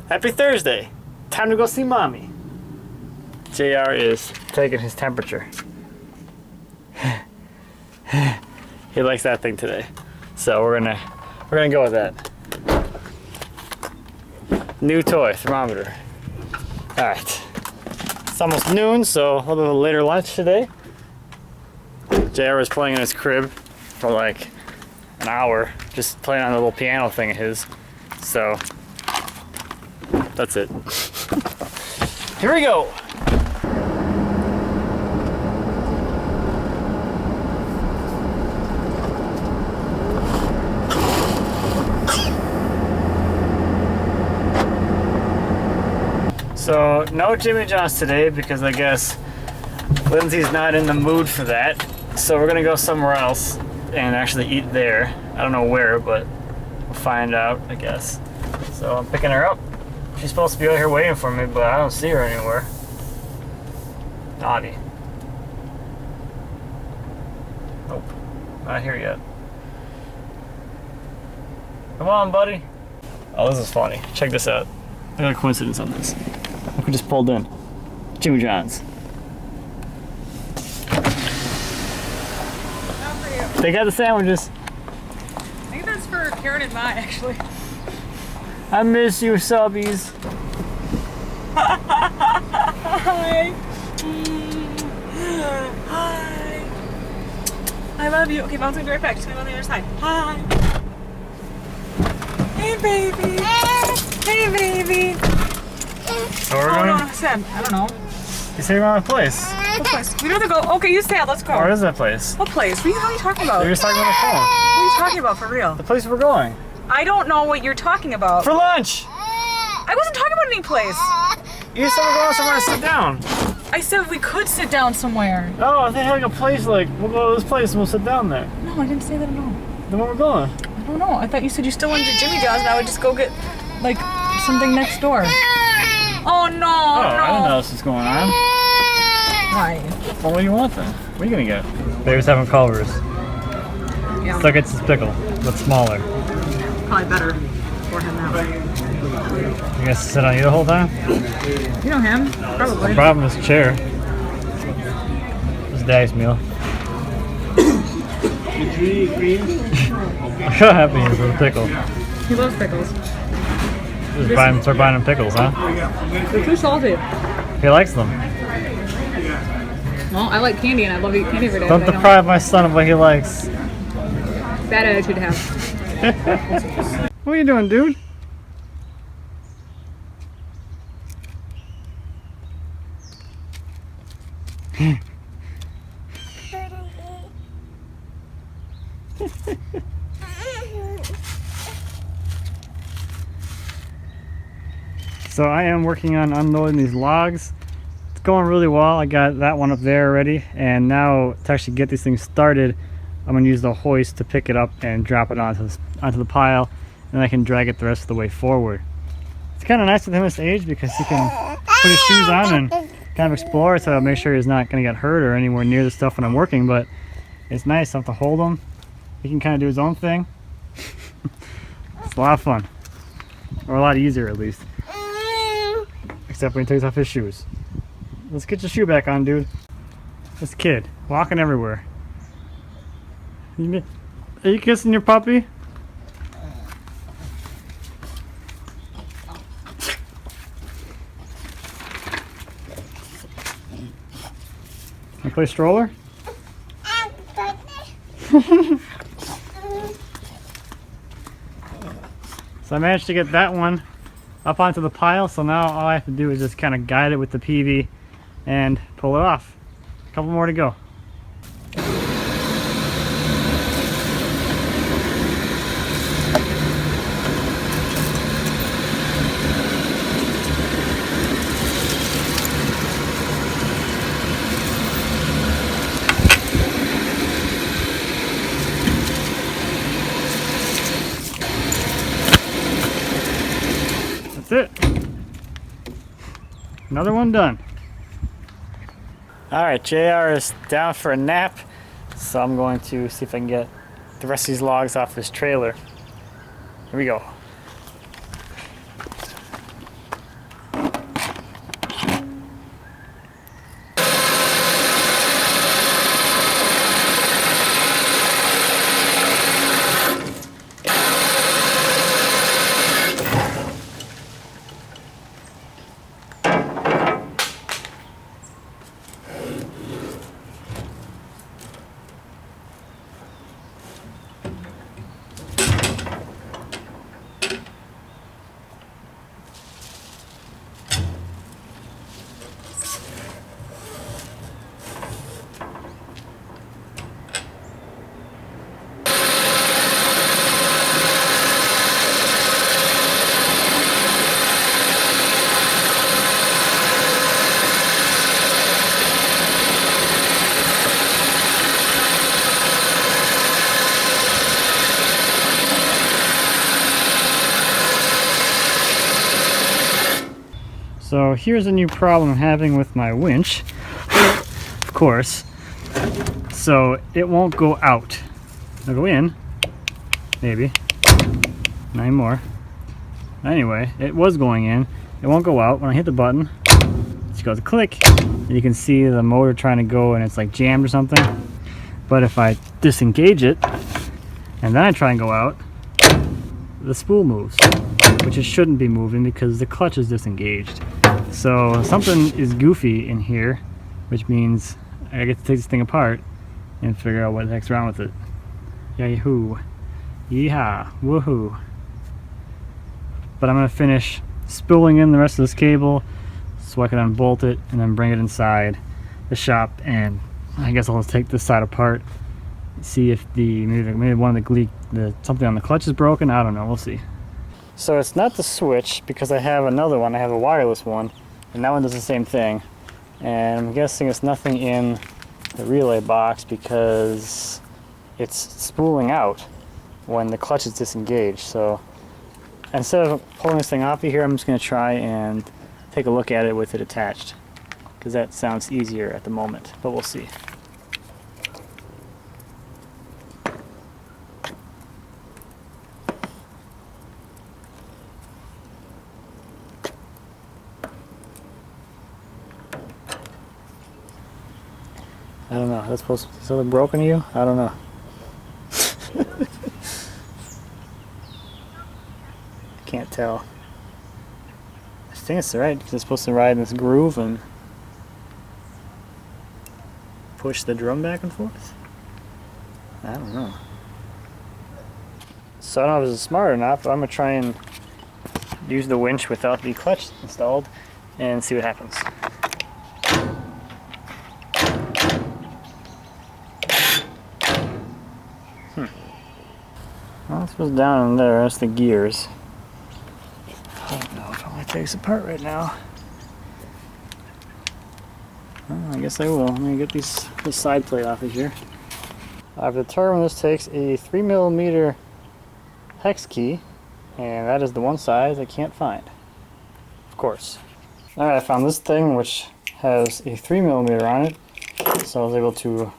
Happy Thursday. Time to go see mommy. JR is taking his temperature. He likes that thing today. So we're gonna go with that. New toy, thermometer. Alright. It's almost noon, so a little bit of a later lunch today. JR was playing in his crib for like an hour, just playing on the little piano thing of his. So that's it. Here we go. So no Jimmy John's today because I guess Lindsay's not in the mood for that. So we're gonna go somewhere else and actually eat there. I don't know where, but we'll find out, I guess. So I'm picking her up. She's supposed to be out here waiting for me, but I don't see her anywhere. Naughty. Nope, not here yet. Come on, buddy. Oh, this is funny. Check this out. I got a coincidence on this. Look who just pulled in. Jimmy John's. They got the sandwiches. I think that's for Karen and Ma, actually. I miss you, subbies. Hi. Hi. I love you. Okay, Mom's gonna be right back. She's gonna go on the other side. Hi. Hey, baby. Hey, baby. So we're going? No, Sam. I don't know. You say we're on a place. What place? We don't have to go. Okay, you stay out. Let's go. Where is that place? What place? What are you talking about? You're just talking on the phone. What are you talking about for real? The place we're going. I don't know what you're talking about. For lunch. I wasn't talking about any place. You said we're going somewhere to sit down. I said we could sit down somewhere. Oh, they had like a place like, we'll go to this place and we'll sit down there. No, I didn't say that at all. Then where we're going? I don't know. I thought you said you still wanted to Jimmy John's and I would just go get, like, something next door. Oh, no, Oh, no. I didn't know this was going on. Why? Well, what do you want then? What are you gonna get? Baby's having Culver's. Yeah. Still gets his pickle, but smaller. Probably better for him that way. You guys sit on you the whole time? You know him, probably. The problem is chair. This is Daddy's meal. Look how happy he is with a pickle. He loves pickles. Start buying him pickles, huh? They're too salty. He likes them. Well, I like candy and I love to eat candy every day. Don't deprive my son of what he likes. Bad attitude to have. What are you doing, dude? So I am working on unloading these logs. It's going really well. I got that one up there already, and now to actually get these things started, I'm going to use the hoist to pick it up and drop it onto the pile, and I can drag it the rest of the way forward. It's kind of nice with him at this age because he can put his shoes on and kind of explore, so I'll make sure he's not going to get hurt or anywhere near the stuff when I'm working, but it's nice. I have to hold him. He can kind of do his own thing. It's a lot of fun, or a lot easier at least. Except when he takes off his shoes. Let's get your shoe back on, dude. This kid, walking everywhere. Are you kissing your puppy? Can I play stroller? So I managed to get that one up onto the pile, so now all I have to do is just kind of guide it with the PV and pull it off. A couple more to go. That's it. Another one done. Alright, JR is down for a nap, so I'm going to see if I can get the rest of these logs off this trailer. Here we go. So here's a new problem I'm having with my winch, of course. So it won't go out. It'll go in, maybe, not anymore. Anyway, it was going in. It won't go out. When I hit the button, it just goes click, and you can see the motor trying to go and it's like jammed or something. But if I disengage it, and then I try and go out, the spool moves, which it shouldn't be moving because the clutch is disengaged. So something is goofy in here, which means I get to take this thing apart and figure out what the heck's wrong with it. Yahoo! Yeehaw! Woohoo! But I'm gonna finish spooling in the rest of this cable so I can unbolt it and then bring it inside the shop, and I guess I'll take this side apart, see if maybe one of the something on the clutch is broken. I don't know, we'll see. So it's not the switch because I have another one. I have a wireless one, and that one does the same thing. And I'm guessing it's nothing in the relay box because it's spooling out when the clutch is disengaged. So instead of pulling this thing off of here, I'm just going to try and take a look at it with it attached, because that sounds easier at the moment, but we'll see. I don't know. That's supposed to be something broken to you? I don't know. Can't tell. I think it's right because it's supposed to ride in this groove and push the drum back and forth. I don't know. So I don't know if this is smart or not, but I'm going to try and use the winch without the clutch installed and see what happens. Well, this goes down in there. That's the gears. I don't know if I want to take this apart right now. Well, I guess I will. Let me get this side plate off of here. I've determined this takes a 3mm hex key, and that is the one size I can't find. Of course. Alright, I found this thing which has a 3mm on it, so I was able to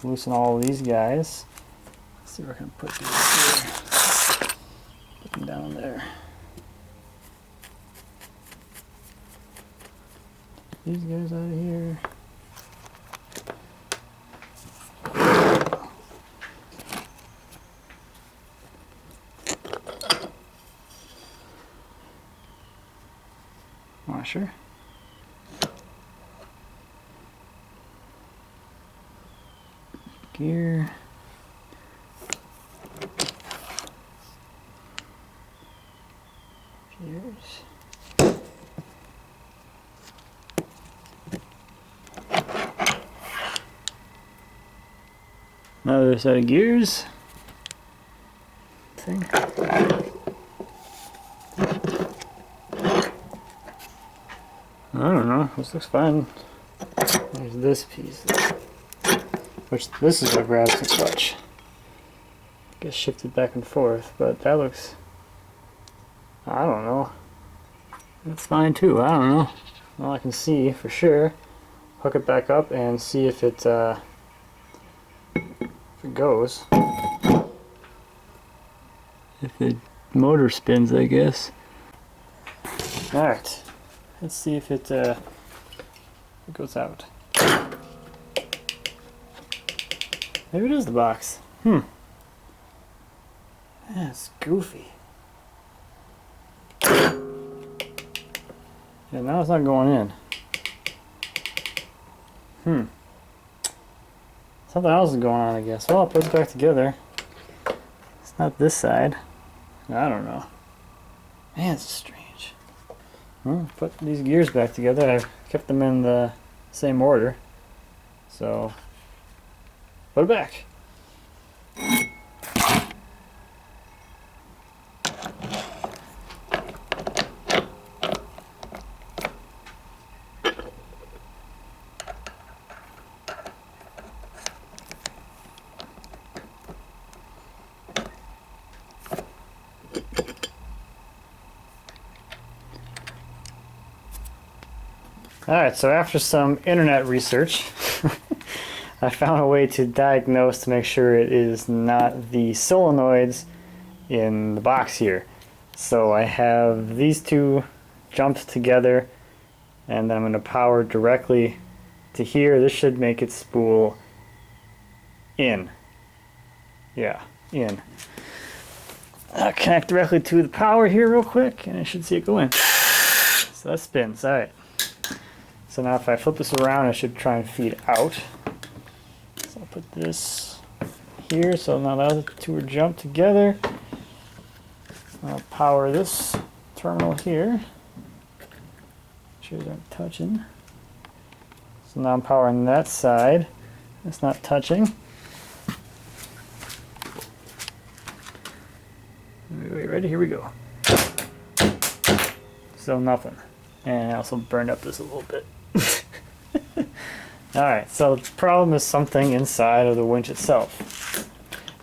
loosen all of these guys. Let's see where I can put these here. Put them down there. These guys out of here. Washer. Gear. Gears. Another set of gears. Thing. I don't know. This looks fine. There's this piece, which this is what grabs the clutch. I guess shifted back and forth, but that looks. I don't know. That's fine too. I don't know. Well, I can see for sure. Hook it back up and see if it goes. If the motor spins, I guess. Alright. Let's see if it goes out. Maybe it is the box. That's goofy. Yeah, now it's not going in. Something else is going on, I guess. Well, I'll put it back together. It's not this side. I don't know. Man, it's strange. Well, put these gears back together. I've kept them in the same order. So, put it back. Alright, so after some internet research, I found a way to diagnose to make sure it is not the solenoids in the box here. So I have these two jumped together, and then I'm going to power directly to here. This should make it spool in. Yeah, in. I'll connect directly to the power here real quick, and I should see it go in. So that spins. Alright. So now if I flip this around, I should try and feed out. So I'll put this here, so now the two are jumped together. I'll power this terminal here. Make sure they aren't touching. So now I'm powering that side. It's not touching. Wait, ready? Here we go. Still nothing. And I also burned up this a little bit. Alright, so the problem is something inside of the winch itself.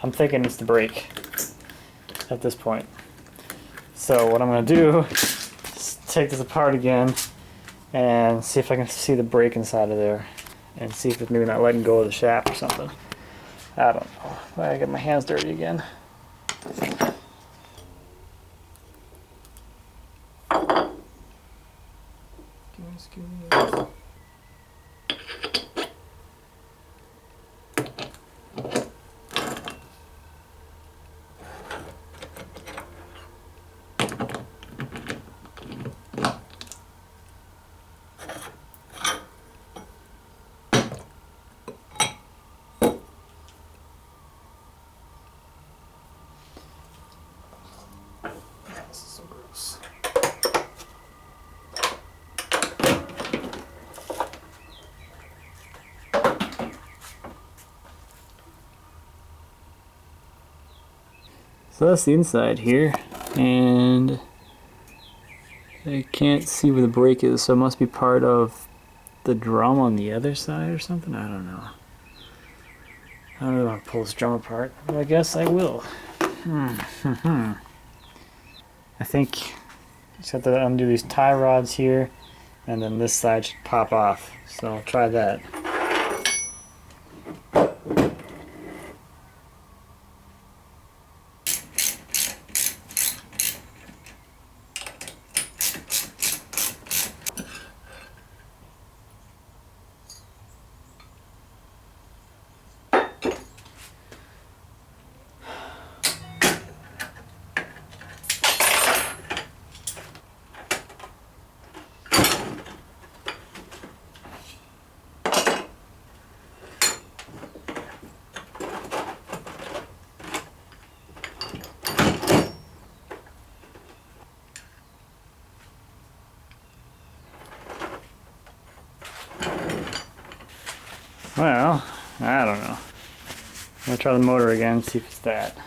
I'm thinking it's the brake at this point. So what I'm going to do is take this apart again and see if I can see the brake inside of there and see if it's maybe not letting go of the shaft or something. I don't know. I got my hands dirty again. Excuse me. This is so gross. So that's the inside here, and I can't see where the brake is, so it must be part of the drum on the other side or something. I don't know. I don't really want to pull this drum apart, but I guess I will. I think just have to undo these tie rods here, and then this side should pop off. So I'll try that. Well, I don't know. I'm gonna try the motor again, see if it's that.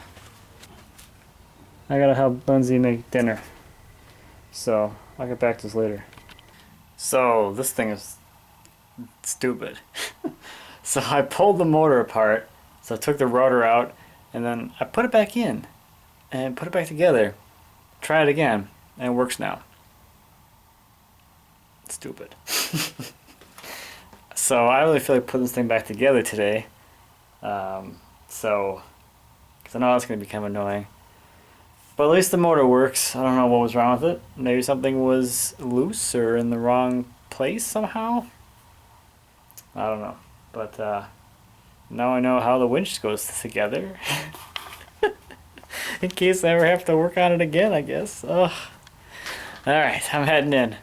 I gotta help Lindsay make dinner, so I'll get back to this later. So this thing is stupid. So I pulled the motor apart, so I took the rotor out, and then I put it back in, and put it back together. Try it again, and it works now. Stupid. So I really feel like putting this thing back together today. Because I know that's going to become annoying. But at least the motor works. I don't know what was wrong with it. Maybe something was loose or in the wrong place somehow. I don't know. But now I know how the winch goes together. In case I ever have to work on it again, I guess. Ugh. Alright, I'm heading in.